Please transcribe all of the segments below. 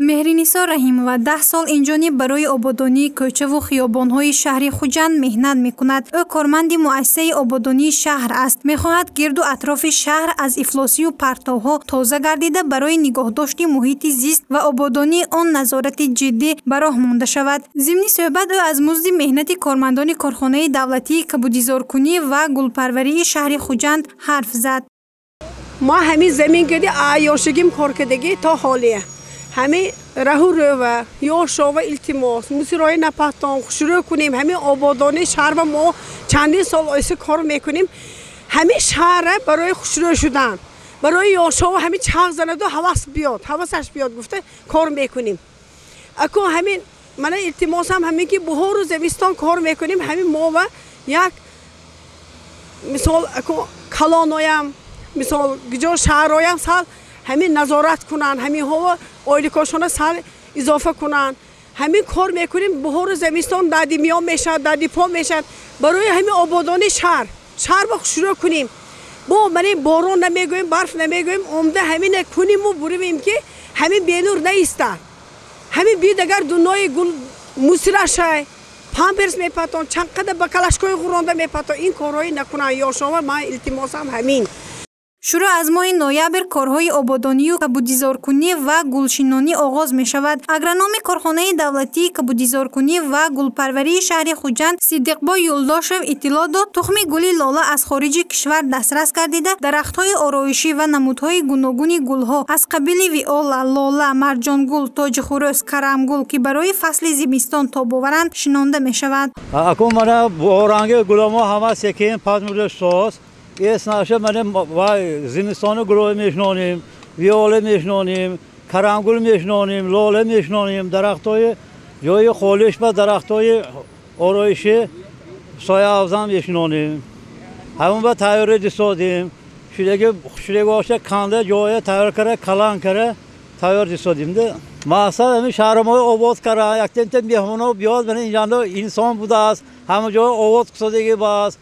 مهرینیسا رحیمова 10 سال اینجانی برای آبادانی کوچه و خیابان‌های شهر خوجند مهنت می‌کند. او کارمند مؤسسه آبادانی شهر است. می‌خواهد گرد و اطراف شهر از افلاسی و پرتوها تازه گردیده برای نگهداشت محیط زیست و آبادانی آن نظارت جدی بر راه مانده شود. ضمن صحبت او از مزد مهنت کارمندان کارخانه دولتی کبودیزارکنی و گلپروری شهر خوجند حرف زد. ما همین زمین گردی عیاشگیم کار کردگی تا حالیه. همه رهو و یاشا و التماس موسیقی نپاتان شروع کنیم. همه آبادانی شهر و ما چندین سال ایسه کار میکنیم. همه شهر برای شروع شدن برای یاشا و همه چاق زند و حواسش بیاد گفته کار میکنیم. اکو همین من التماس هم همین که بهار و زمستان کار میکنیم. همین ما و یک مثال اکو کلانایم مثال گجا شهرایم سال همین نظارت کنن همین هوا آیلیکاشانه سال اضافه کنن همین کار میکنیم. بهار و زمستان دادی میام میشد دادی پا میشد برای همین آبادانی شهر با شروع کنیم. با من بارون نمیگویم برف نمیگویم عمده همین کنیم و بریم که همین بینور نیستن. همین بیدگر دنیای گل موسیقی پامپرس میپاتون چند قدر با کلاشکوی غرانده میپاتون این کارهایی نکنن یا شما من التماسم همین. شروع از ماه نوامبر کارهای آبادانی و کبودیزارکنی و گلشینانی آغاز می شود. اگرنام کارخانه دولتی کبودیزارکنی و گلپروری شهر خوجند صدیقبا یولداشو اطلاع داد تخم گل لاله از خارج کشور دسترس گردیده درختهای آرایشی و نمودهای گوناگون گلها از قبیل ویولا، لاله، مرجان گل، تاج خروس، کرم گل که برای فصل زمستان تاب آورند شنانده می شود. اکنون من با رنگ گلما همه سکین پادمرش ساز اسناش من وای زمستان گروه میشنونیم، ویوله میشنونیم، کرانگول میشنونیم، لاله میشنونیم، درختای جای خالش و درختای آرایشی سایه افزان میشنونیم. همون با تیاره دیسادیم. شده باشه کنده جای تیار کرده کلان کرده تیار دیسادیم ده. مقصد همین شهر ما آباد کرده. یک تن میهمانو بیاد من اینجا انسان بوده است. همه جای آباد کردگی باز.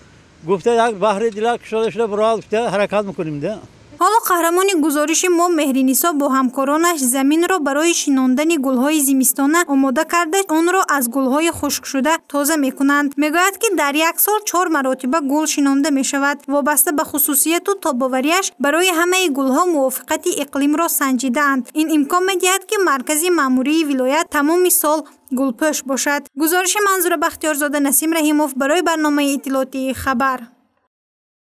گفته یک بحر دیلک شده برای گفته حرکت میکنیم ده. حالا قهرمان گزارش ما مهرینیسا با همکارانش زمین را برای شیناندن گلهای زمستانه آماده کرده آن را از گلهای خشک شده تازه میکنند. میگوید که در یک سال 4 مرتبه گل شینانده می شود. وابسته به خصوصیت و تاباوریش برای همه گلها موافقت اقلیم را سنجیده اند. این امکان میدهد که مرکز ماموری ولایت تمام سال گلپوش باشد. گزارش منظور بختیارزاده نسیم رحیموف برای برنامه اطلاعاتی خبر.